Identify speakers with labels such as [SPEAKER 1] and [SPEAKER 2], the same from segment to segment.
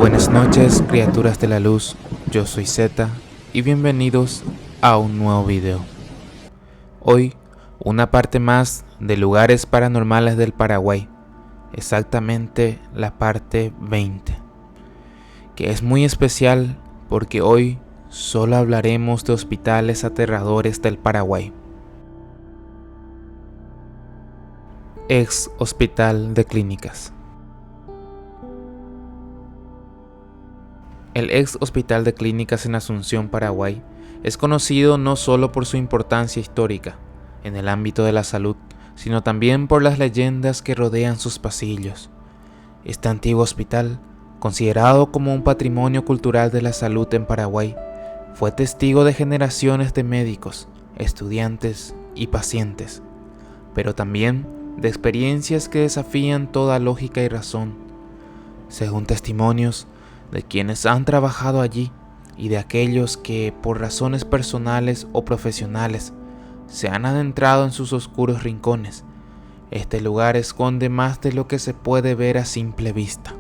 [SPEAKER 1] Buenas noches, criaturas de la luz, yo soy Zeta y bienvenidos a un nuevo video. Hoy, una parte más de lugares paranormales del Paraguay, exactamente la parte 20, que es muy especial porque hoy solo hablaremos de hospitales aterradores del Paraguay. Ex Hospital de Clínicas. El ex Hospital de Clínicas en Asunción, Paraguay, es conocido no solo por su importancia histórica en el ámbito de la salud, sino también por las leyendas que rodean sus pasillos. Este antiguo hospital, considerado como un patrimonio cultural de la salud en Paraguay, fue testigo de generaciones de médicos, estudiantes y pacientes, pero también de experiencias que desafían toda lógica y razón. Según testimonios de quienes han trabajado allí y de aquellos que, por razones personales o profesionales, se han adentrado en sus oscuros rincones, este lugar esconde más de lo que se puede ver a simple vista.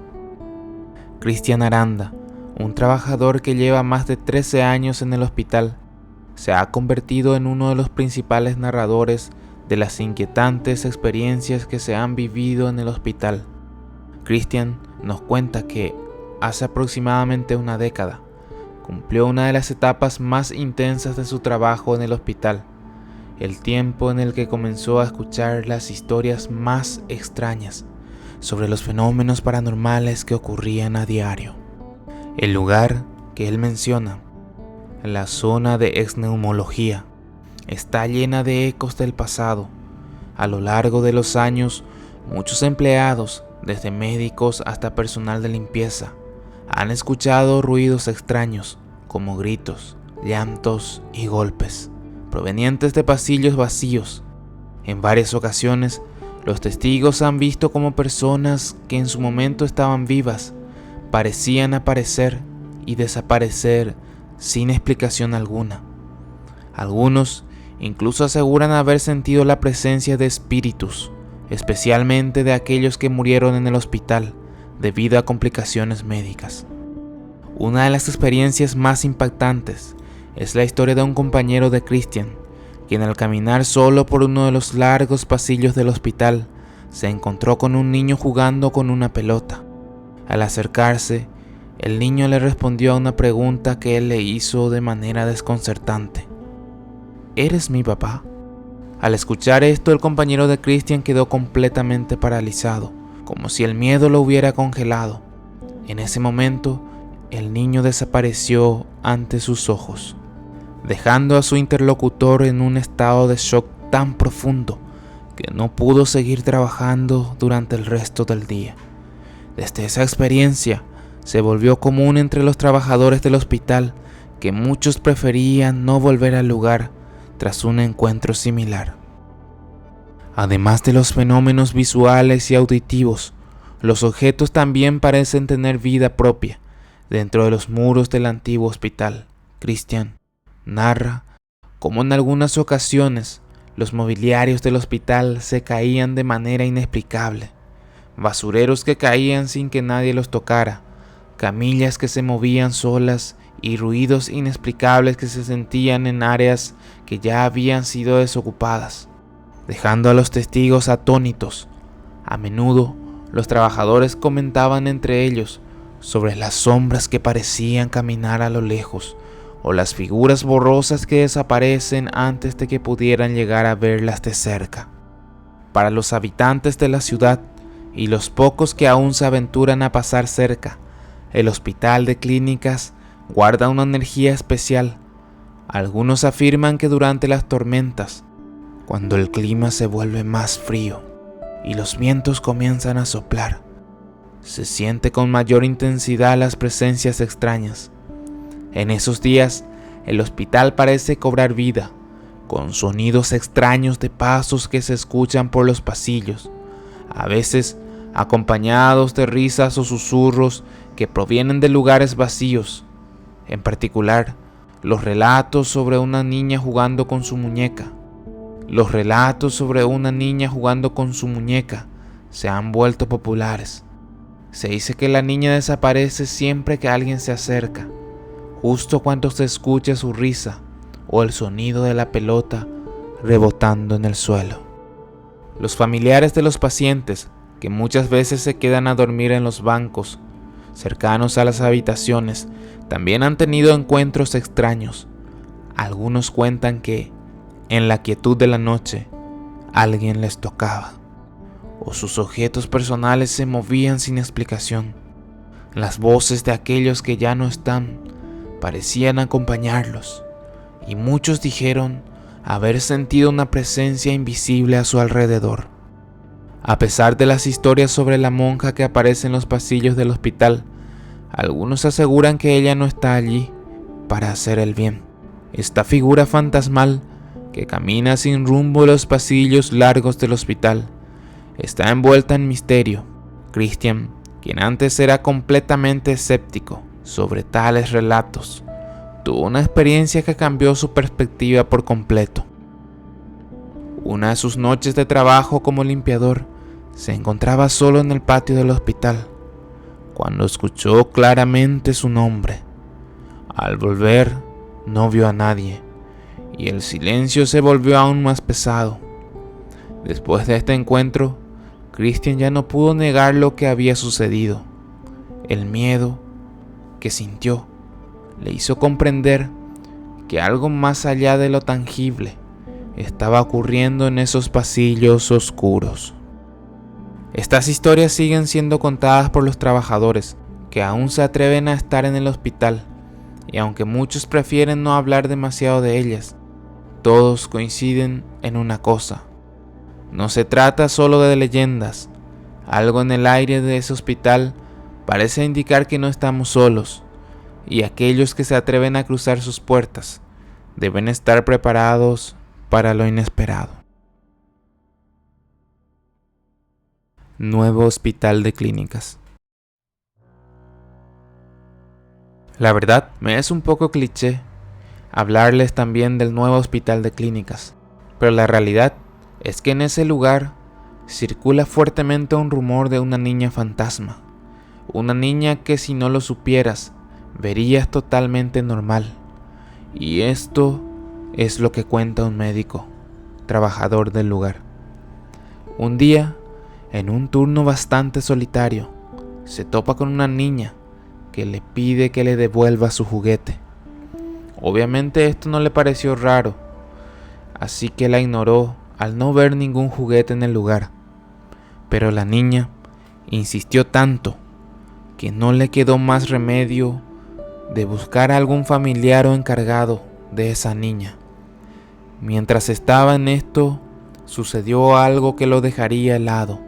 [SPEAKER 1] Cristian Aranda, un trabajador que lleva más de 13 años en el hospital, se ha convertido en uno de los principales narradores de las inquietantes experiencias que se han vivido en el hospital. Cristian nos cuenta que hace aproximadamente una década cumplió una de las etapas más intensas de su trabajo en el hospital, el tiempo en el que comenzó a escuchar las historias más extrañas sobre los fenómenos paranormales que ocurrían a diario. El lugar que él menciona, la zona de exneumología, está llena de ecos del pasado. A lo largo de los años, muchos empleados, desde médicos hasta personal de limpieza, han escuchado ruidos extraños como gritos, llantos y golpes, provenientes de pasillos vacíos. En varias ocasiones, los testigos han visto como personas que en su momento estaban vivas parecían aparecer y desaparecer sin explicación alguna. Algunos incluso aseguran haber sentido la presencia de espíritus, especialmente de aquellos que murieron en el hospital debido a complicaciones médicas. Una de las experiencias más impactantes es la historia de un compañero de Cristian, quien al caminar solo por uno de los largos pasillos del hospital se encontró con un niño jugando con una pelota. Al acercarse, el niño le respondió a una pregunta que él le hizo de manera desconcertante: ¿Eres mi papá? Al escuchar esto, el compañero de Cristian quedó completamente paralizado, como si el miedo lo hubiera congelado. En ese momento, el niño desapareció ante sus ojos, dejando a su interlocutor en un estado de shock tan profundo que no pudo seguir trabajando durante el resto del día. Desde esa experiencia, se volvió común entre los trabajadores del hospital que muchos preferían no volver al lugar tras un encuentro similar. Además de los fenómenos visuales y auditivos, los objetos también parecen tener vida propia dentro de los muros del antiguo hospital. Cristian narra cómo en algunas ocasiones los mobiliarios del hospital se caían de manera inexplicable, basureros que caían sin que nadie los tocara, camillas que se movían solas y ruidos inexplicables que se sentían en áreas que ya habían sido desocupadas, dejando a los testigos atónitos. A menudo, los trabajadores comentaban entre ellos sobre las sombras que parecían caminar a lo lejos o las figuras borrosas que desaparecen antes de que pudieran llegar a verlas de cerca. Para los habitantes de la ciudad y los pocos que aún se aventuran a pasar cerca, el Hospital de Clínicas guarda una energía especial. Algunos afirman que durante las tormentas, cuando el clima se vuelve más frío y los vientos comienzan a soplar, se siente con mayor intensidad las presencias extrañas. En esos días, el hospital parece cobrar vida, con sonidos extraños de pasos que se escuchan por los pasillos, a veces acompañados de risas o susurros que provienen de lugares vacíos. En particular, los relatos sobre una niña jugando con su muñeca. Se han vuelto populares. Se dice que la niña desaparece siempre que alguien se acerca, justo cuando se escucha su risa o el sonido de la pelota rebotando en el suelo. Los familiares de los pacientes, que muchas veces se quedan a dormir en los bancos cercanos a las habitaciones, también han tenido encuentros extraños. Algunos cuentan que, en la quietud de la noche, alguien les tocaba, o sus objetos personales se movían sin explicación. Las voces de aquellos que ya no están parecían acompañarlos, y muchos dijeron haber sentido una presencia invisible a su alrededor. A pesar de las historias sobre la monja que aparece en los pasillos del hospital, algunos aseguran que ella no está allí para hacer el bien. Esta figura fantasmal que camina sin rumbo en los pasillos largos del hospital está envuelta en misterio. Christian, quien antes era completamente escéptico sobre tales relatos, tuvo una experiencia que cambió su perspectiva por completo. Una de sus noches de trabajo como limpiador, se encontraba solo en el patio del hospital, cuando escuchó claramente su nombre. Al volver, no vio a nadie, y el silencio se volvió aún más pesado. Después de este encuentro, Christian ya no pudo negar lo que había sucedido. El miedo que sintió le hizo comprender que algo más allá de lo tangible estaba ocurriendo en esos pasillos oscuros. Estas historias siguen siendo contadas por los trabajadores que aún se atreven a estar en el hospital, y aunque muchos prefieren no hablar demasiado de ellas, todos coinciden en una cosa: no se trata solo de leyendas. Algo en el aire de ese hospital parece indicar que no estamos solos, y aquellos que se atreven a cruzar sus puertas deben estar preparados para lo inesperado. Nuevo hospital de clínicas. La verdad, me es un poco cliché hablarles también del nuevo hospital de clínicas, pero la realidad es que en ese lugar circula fuertemente un rumor de una niña fantasma, una niña que si no lo supieras, verías totalmente normal. Y esto es lo que cuenta un médico, trabajador del lugar. Un día, en un turno bastante solitario, se topa con una niña que le pide que le devuelva su juguete. Obviamente esto no le pareció raro, así que la ignoró al no ver ningún juguete en el lugar. Pero la niña insistió tanto que no le quedó más remedio de buscar a algún familiar o encargado de esa niña. Mientras estaba en esto, sucedió algo que lo dejaría helado.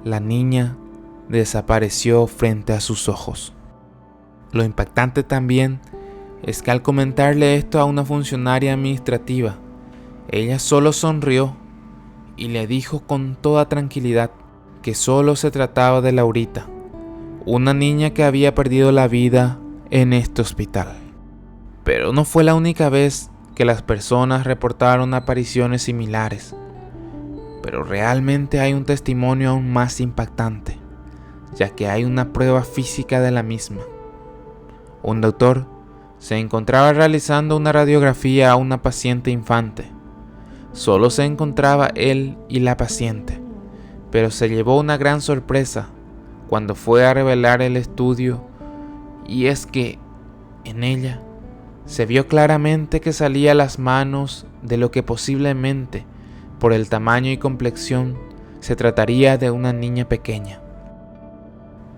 [SPEAKER 1] La niña desapareció frente a sus ojos. Lo impactante también es que al comentarle esto a una funcionaria administrativa, ella solo sonrió y le dijo con toda tranquilidad que solo se trataba de Laurita, una niña que había perdido la vida en este hospital. Pero no fue la única vez que las personas reportaron apariciones similares. Pero realmente hay un testimonio aún más impactante, ya que hay una prueba física de la misma. Un doctor se encontraba realizando una radiografía a una paciente infante. Solo se encontraba él y la paciente, pero se llevó una gran sorpresa cuando fue a revelar el estudio, y es que en ella se vio claramente que salía las manos de lo que posiblemente, por el tamaño y complexión, se trataría de una niña pequeña.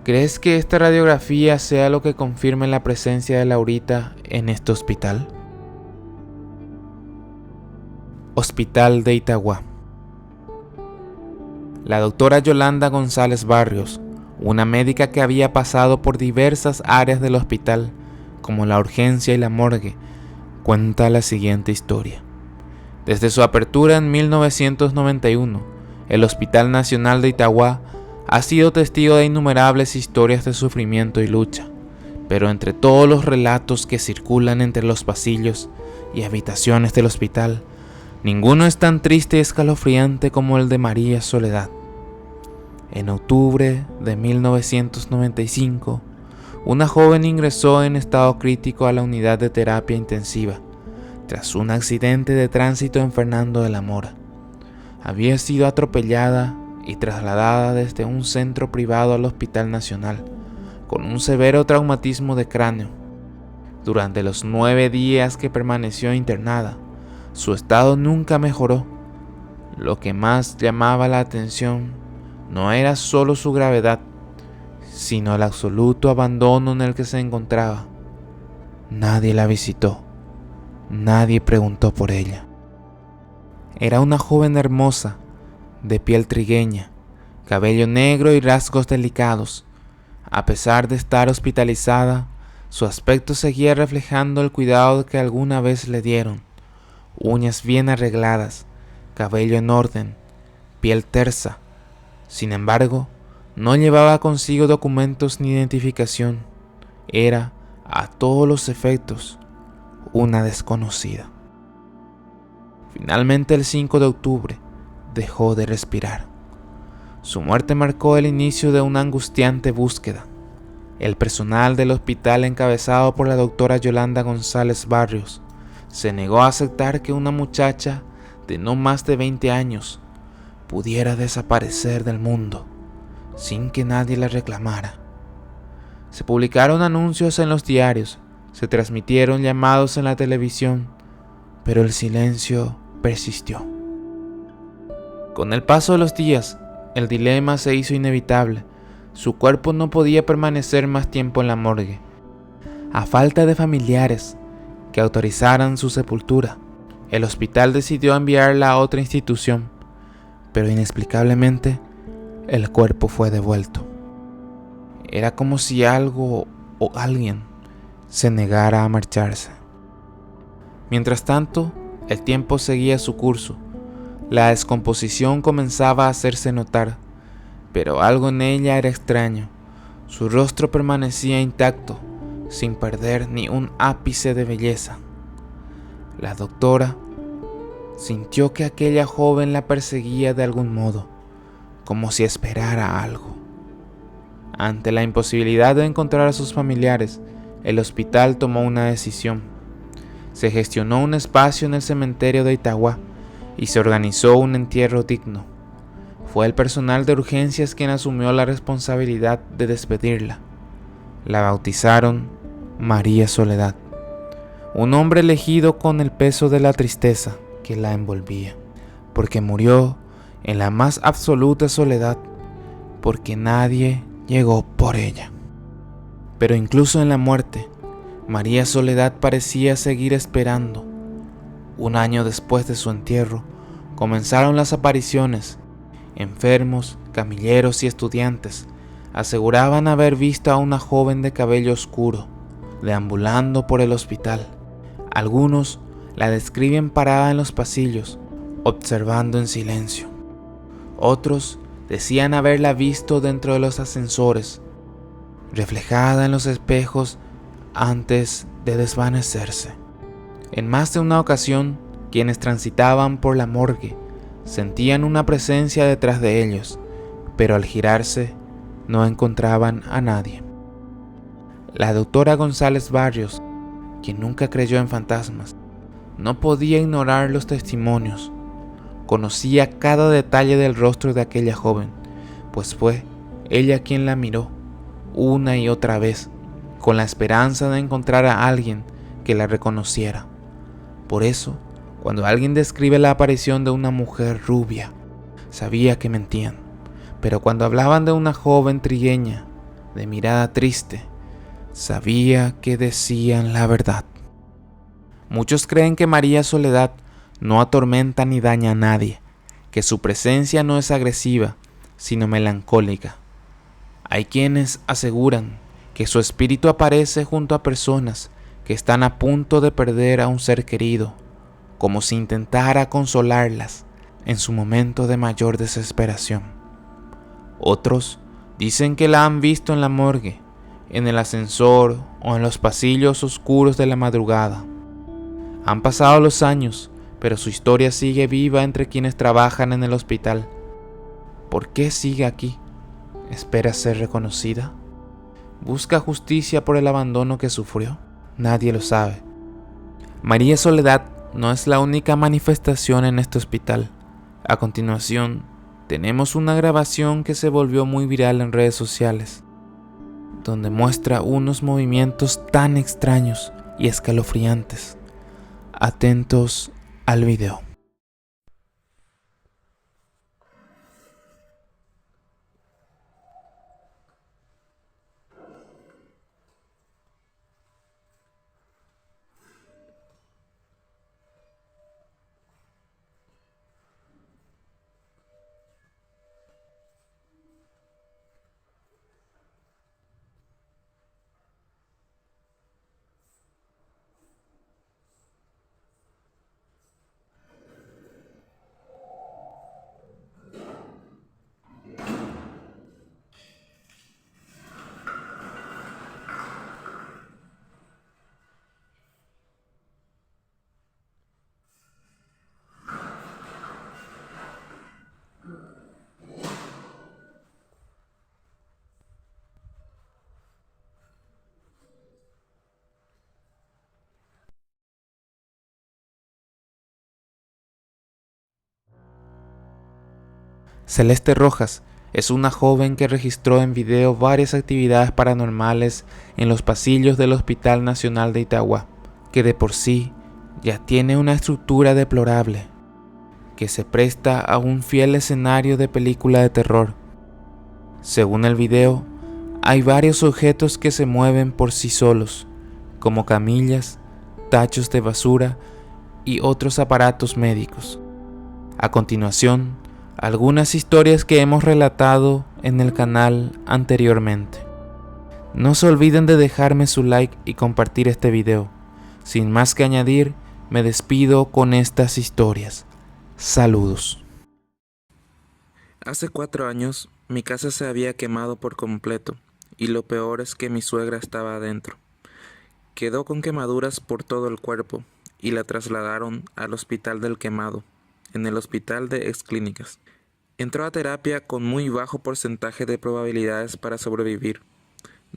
[SPEAKER 1] ¿Crees que esta radiografía sea lo que confirme la presencia de Laurita en este hospital? Hospital de Itagua. La doctora Yolanda González Barrios, una médica que había pasado por diversas áreas del hospital, como la urgencia y la morgue, cuenta la siguiente historia. Desde su apertura en 1991, el Hospital Nacional de Itagua ha sido testigo de innumerables historias de sufrimiento y lucha, pero entre todos los relatos que circulan entre los pasillos y habitaciones del hospital, ninguno es tan triste y escalofriante como el de María Soledad. En octubre de 1995, una joven ingresó en estado crítico a la unidad de terapia intensiva tras un accidente de tránsito en Fernando de la Mora. Había sido atropellada y trasladada desde un centro privado al Hospital Nacional con un severo traumatismo de cráneo. Durante los 9 días que permaneció internada, su estado nunca mejoró. Lo que más llamaba la atención no era solo su gravedad, sino el absoluto abandono en el que se encontraba. Nadie la visitó, nadie preguntó por ella. Era una joven hermosa, de piel trigueña, cabello negro y rasgos delicados. A pesar de estar hospitalizada, su aspecto seguía reflejando el cuidado que alguna vez le dieron. Uñas bien arregladas, cabello en orden, piel tersa. Sin embargo, no llevaba consigo documentos ni identificación. Era, a todos los efectos, una desconocida. Finalmente, el 5 de octubre, dejó de respirar. Su muerte marcó el inicio de una angustiante búsqueda. El personal del hospital, encabezado por la doctora Yolanda González Barrios, se negó a aceptar que una muchacha de no más de 20 años pudiera desaparecer del mundo sin que nadie la reclamara. Se publicaron anuncios en los diarios, se transmitieron llamados en la televisión, pero el silencio persistió. Con el paso de los días, el dilema se hizo inevitable. Su cuerpo no podía permanecer más tiempo en la morgue. A falta de familiares que autorizaran su sepultura, el hospital decidió enviarla a otra institución, pero inexplicablemente el cuerpo fue devuelto. Era como si algo o alguien se negara a marcharse. Mientras tanto, el tiempo seguía su curso. La descomposición comenzaba a hacerse notar, pero algo en ella era extraño. Su rostro permanecía intacto, sin perder ni un ápice de belleza. La doctora sintió que aquella joven la perseguía de algún modo, como si esperara algo. Ante la imposibilidad de encontrar a sus familiares, el hospital tomó una decisión. Se gestionó un espacio en el cementerio de Itagua y se organizó un entierro digno. Fue el personal de urgencias quien asumió la responsabilidad de despedirla. La bautizaron María Soledad, un nombre elegido con el peso de la tristeza que la envolvía, porque murió en la más absoluta soledad, porque nadie llegó por ella. Pero incluso en la muerte, María Soledad parecía seguir esperando. Un año después de su entierro, comenzaron las apariciones. Enfermos, camilleros y estudiantes aseguraban haber visto a una joven de cabello oscuro deambulando por el hospital. Algunos la describen parada en los pasillos, observando en silencio. Otros decían haberla visto dentro de los ascensores, reflejada en los espejos antes de desvanecerse. En más de una ocasión, quienes transitaban por la morgue sentían una presencia detrás de ellos, pero al girarse no encontraban a nadie. La doctora González Barrios, quien nunca creyó en fantasmas, no podía ignorar los testimonios. Conocía cada detalle del rostro de aquella joven, pues fue ella quien la miró una y otra vez, con la esperanza de encontrar a alguien que la reconociera. Por eso, cuando alguien describe la aparición de una mujer rubia, sabía que mentían. Pero cuando hablaban de una joven trigueña, de mirada triste, sabía que decían la verdad. Muchos creen que María Soledad no atormenta ni daña a nadie, que su presencia no es agresiva, sino melancólica. Hay quienes aseguran que su espíritu aparece junto a personas que están a punto de perder a un ser querido, como si intentara consolarlas en su momento de mayor desesperación. Otros dicen que la han visto en la morgue, en el ascensor o en los pasillos oscuros de la madrugada. Han pasado los años, pero su historia sigue viva entre quienes trabajan en el hospital. ¿Por qué sigue aquí? ¿Espera ser reconocida? ¿Busca justicia por el abandono que sufrió? Nadie lo sabe. María Soledad no es la única manifestación en este hospital. A continuación, tenemos una grabación que se volvió muy viral en redes sociales, donde muestra unos movimientos tan extraños y escalofriantes. Atentos al video. Celeste Rojas es una joven que registró en video varias actividades paranormales en los pasillos del Hospital Nacional de Itagua, que de por sí ya tiene una estructura deplorable, que se presta a un fiel escenario de película de terror. Según el video, hay varios objetos que se mueven por sí solos, como camillas, tachos de basura y otros aparatos médicos. A continuación, algunas historias que hemos relatado en el canal anteriormente. No se olviden de dejarme su like y compartir este video. Sin más que añadir, me despido con estas historias. Saludos.
[SPEAKER 2] Hace 4 años, mi casa se había quemado por completo, y lo peor es que mi suegra estaba adentro. Quedó con quemaduras por todo el cuerpo, y la trasladaron al Hospital del Quemado, en el Hospital de Exclínicas. Entró a terapia con muy bajo porcentaje de probabilidades para sobrevivir.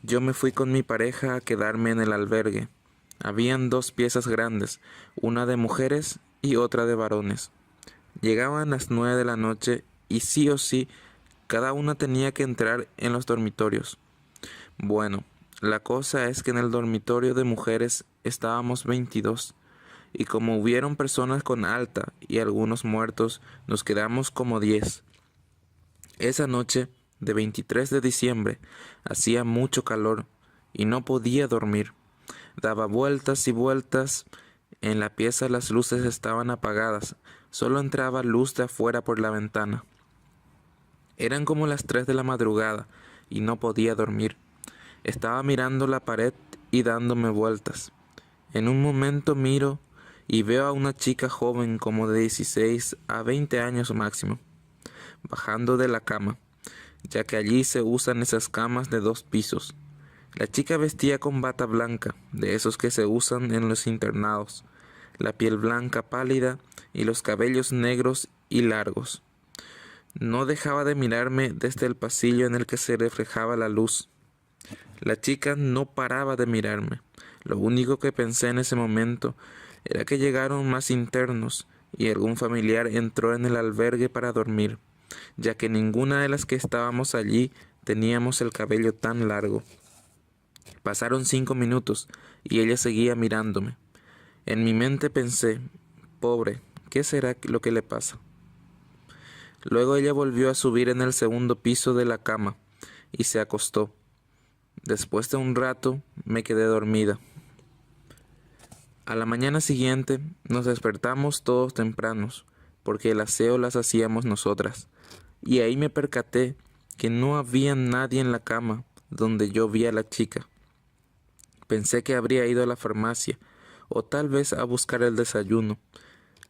[SPEAKER 2] Yo me fui con mi pareja a quedarme en el albergue. Habían 2 piezas grandes, una de mujeres y otra de varones. Llegaban las 9 de la noche y sí o sí, cada una tenía que entrar en los dormitorios. Bueno, la cosa es que en el dormitorio de mujeres estábamos 22, y como hubieron personas con alta y algunos muertos, nos quedamos como 10. Esa noche, de 23 de diciembre, hacía mucho calor y no podía dormir. Daba vueltas y vueltas. En la pieza las luces estaban apagadas, solo entraba luz de afuera por la ventana. Eran como las 3 de la madrugada y no podía dormir. Estaba mirando la pared y dándome vueltas. En un momento miro y veo a una chica joven como de 16 a 20 años máximo, bajando de la cama, ya que allí se usan esas camas de 2 pisos. La chica vestía con bata blanca, de esos que se usan en los internados, la piel blanca pálida y los cabellos negros y largos. No dejaba de mirarme desde el pasillo en el que se reflejaba la luz. La chica no paraba de mirarme. Lo único que pensé en ese momento era que llegaron más internos y algún familiar entró en el albergue para dormir, ya que ninguna de las que estábamos allí teníamos el cabello tan largo. Pasaron 5 minutos y ella seguía mirándome. En mi mente pensé, pobre, ¿qué será lo que le pasa? Luego ella volvió a subir en el segundo piso de la cama y se acostó. Después de un rato me quedé dormida. A la mañana siguiente nos despertamos todos tempranos, porque el aseo las hacíamos nosotras, y ahí me percaté que no había nadie en la cama donde yo vi a la chica. Pensé que habría ido a la farmacia, o tal vez a buscar el desayuno.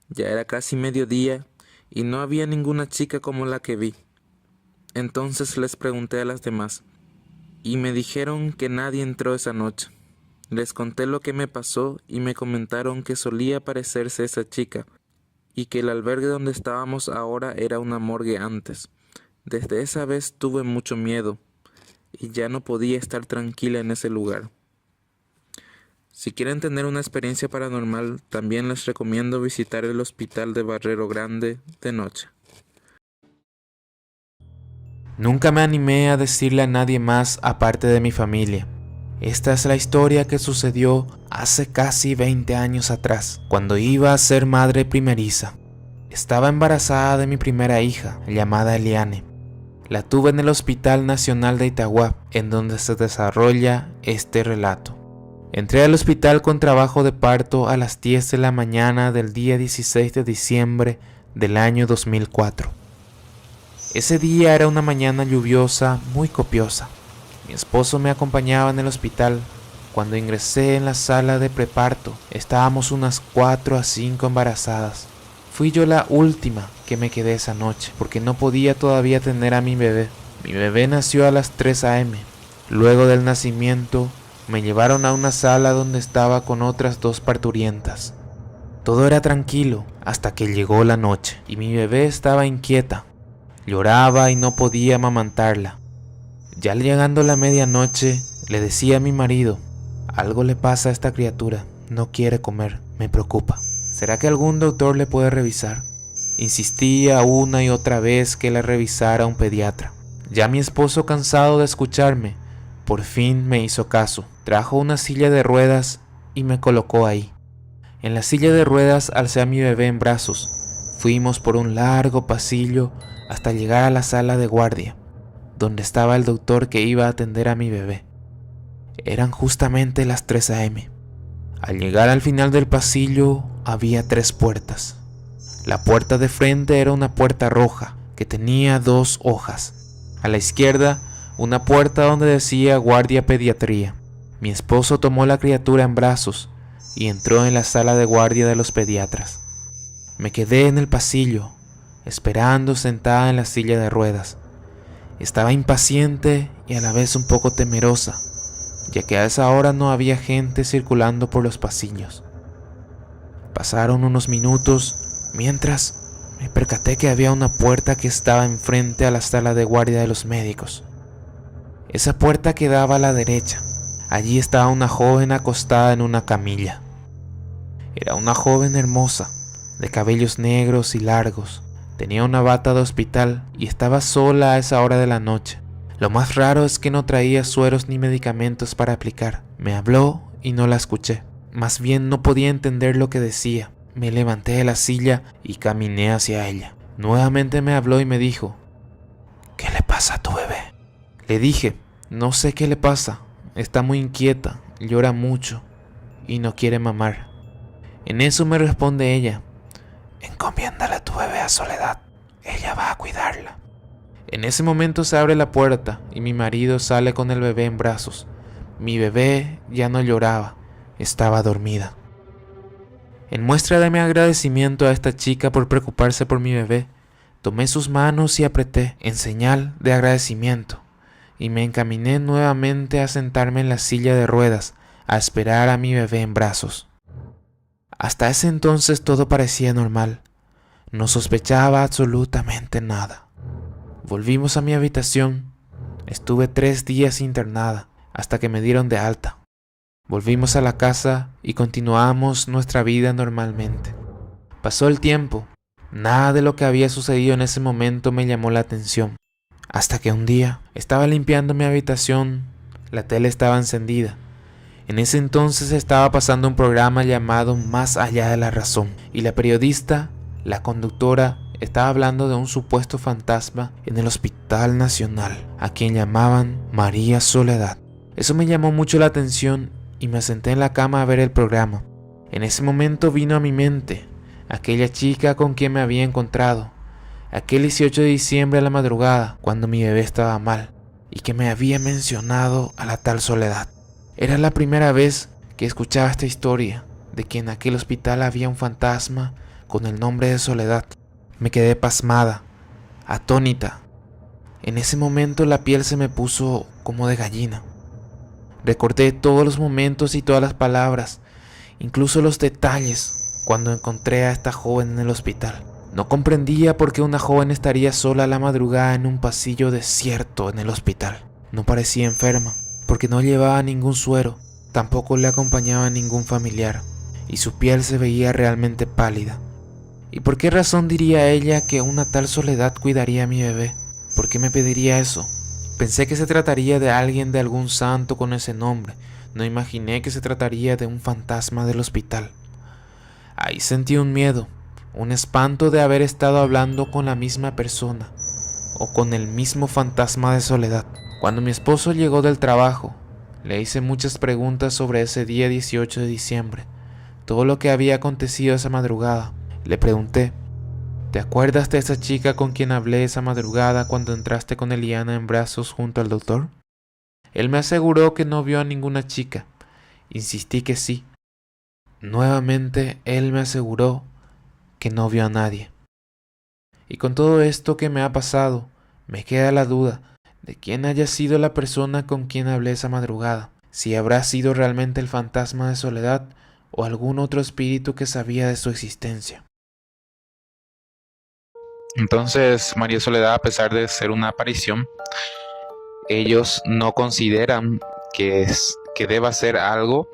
[SPEAKER 2] Ya era casi mediodía y no había ninguna chica como la que vi. Entonces les pregunté a las demás, y me dijeron que nadie entró esa noche. Les conté lo que me pasó y me comentaron que solía parecerse esa chica, y que el albergue donde estábamos ahora era una morgue antes, Desde esa vez tuve mucho miedo y ya no podía estar tranquila en ese lugar. Si quieren tener una experiencia paranormal, también les recomiendo visitar el hospital de Barrero Grande de noche.
[SPEAKER 1] Nunca me animé a decirle a nadie más aparte de mi familia. Esta es la historia que sucedió hace casi 20 años atrás, cuando iba a ser madre primeriza. Estaba embarazada de mi primera hija, llamada Eliane. La tuve en el Hospital Nacional de Itagua, en donde se desarrolla este relato. Entré al hospital con trabajo de parto a las 10 de la mañana del día 16 de diciembre del año 2004. Ese día era una mañana lluviosa, muy copiosa. Mi esposo me acompañaba en el hospital. Cuando ingresé en la sala de preparto, estábamos unas 4 a 5 embarazadas. Fui yo la última que me quedé esa noche, porque no podía todavía tener a mi bebé. Mi bebé nació a las 3 a.m. Luego del nacimiento, me llevaron a una sala donde estaba con otras 2 parturientas. Todo era tranquilo hasta que llegó la noche y mi bebé estaba inquieta. Lloraba y no podía amamantarla. Ya llegando la medianoche, le decía a mi marido: algo le pasa a esta criatura, no quiere comer, me preocupa. ¿Será que algún doctor le puede revisar? Insistía una y otra vez que la revisara un pediatra. Ya mi esposo, cansado de escucharme, por fin me hizo caso. Trajo una silla de ruedas y me colocó ahí. En la silla de ruedas alcé a mi bebé en brazos. Fuimos por un largo pasillo hasta llegar a la sala de guardia, donde estaba el doctor que iba a atender a mi bebé. Eran justamente las 3 a.m. Al llegar al final del pasillo había 3 puertas. La puerta de frente era una puerta roja que tenía 2 hojas. A la izquierda, una puerta donde decía guardia pediatría. Mi esposo tomó la criatura en brazos y entró en la sala de guardia de los pediatras. Me quedé en el pasillo, esperando sentada en la silla de ruedas. Estaba impaciente y a la vez un poco temerosa, ya que a esa hora no había gente circulando por los pasillos. Pasaron unos minutos mientras me percaté que había una puerta que estaba enfrente a la sala de guardia de los médicos. Esa puerta quedaba a la derecha. Allí estaba una joven acostada en una camilla. Era una joven hermosa, de cabellos negros y largos. Tenía una bata de hospital y estaba sola a esa hora de la noche. Lo más raro es que no traía sueros ni medicamentos para aplicar. Me habló y no la escuché. Más bien no podía entender lo que decía. Me levanté de la silla y caminé hacia ella. Nuevamente me habló y me dijo: ¿qué le pasa a tu bebé? Le dije: no sé qué le pasa. Está muy inquieta, llora mucho y no quiere mamar. En eso me responde ella: encomiéndale a tu bebé a Soledad, ella va a cuidarla. En ese momento se abre la puerta y mi marido sale con el bebé en brazos. Mi bebé ya no lloraba, estaba dormida. En muestra de mi agradecimiento a esta chica por preocuparse por mi bebé, tomé sus manos y apreté en señal de agradecimiento, y me encaminé nuevamente a sentarme en la silla de ruedas a esperar a mi bebé en brazos. Hasta ese entonces todo parecía normal. No sospechaba absolutamente nada. Volvimos a mi habitación. Estuve 3 días internada hasta que me dieron de alta. Volvimos a la casa y continuamos nuestra vida normalmente. Pasó el tiempo. Nada de lo que había sucedido en ese momento me llamó la atención. Hasta que un día estaba limpiando mi habitación. La tele estaba encendida. En ese entonces estaba pasando un programa llamado Más allá de la razón, y la periodista, la conductora, estaba hablando de un supuesto fantasma en el Hospital Nacional, a quien llamaban María Soledad. Eso me llamó mucho la atención y me senté en la cama a ver el programa. En ese momento vino a mi mente aquella chica con quien me había encontrado, aquel 18 de diciembre a la madrugada, cuando mi bebé estaba mal, y que me había mencionado a la tal Soledad. Era la primera vez que escuchaba esta historia de que en aquel hospital había un fantasma con el nombre de Soledad. Me quedé pasmada, atónita. En ese momento la piel se me puso como de gallina. Recordé todos los momentos y todas las palabras, incluso los detalles, cuando encontré a esta joven en el hospital. No comprendía por qué una joven estaría sola a la madrugada en un pasillo desierto en el hospital. No parecía enferma, porque no llevaba ningún suero, tampoco le acompañaba ningún familiar, y su piel se veía realmente pálida. ¿Y por qué razón diría ella que una tal soledad cuidaría a mi bebé? ¿Por qué me pediría eso? Pensé que se trataría de alguien de algún santo con ese nombre, no imaginé que se trataría de un fantasma del hospital. Ahí sentí un miedo, un espanto de haber estado hablando con la misma persona, o con el mismo fantasma de soledad. Cuando mi esposo llegó del trabajo, le hice muchas preguntas sobre ese día 18 de diciembre, todo lo que había acontecido esa madrugada. Le pregunté, ¿te acuerdas de esa chica con quien hablé esa madrugada cuando entraste con Eliana en brazos junto al doctor? Él me aseguró que no vio a ninguna chica. Insistí que sí. Nuevamente él me aseguró que no vio a nadie. Y con todo esto que me ha pasado, me queda la duda de quién haya sido la persona con quien hablé esa madrugada, si habrá sido realmente el fantasma de Soledad o algún otro espíritu que sabía de su existencia.
[SPEAKER 3] Entonces, María Soledad, a pesar de ser una aparición, ellos no consideran que deba ser algo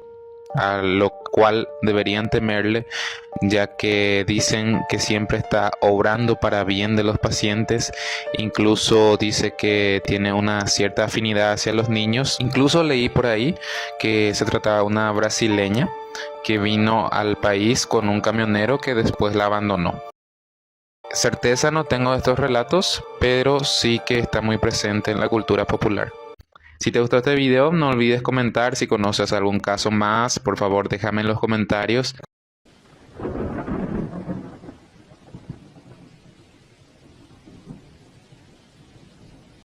[SPEAKER 3] a lo cual deberían temerle, ya que dicen que siempre está obrando para bien de los pacientes. Incluso dice que tiene una cierta afinidad hacia los niños. Incluso leí por ahí que se trataba de una brasileña que vino al país con un camionero que después la abandonó. Certeza no tengo de estos relatos, pero sí que está muy presente en la cultura popular. Si te gustó este video, no olvides comentar. Si conoces algún caso más, por favor déjame en los comentarios.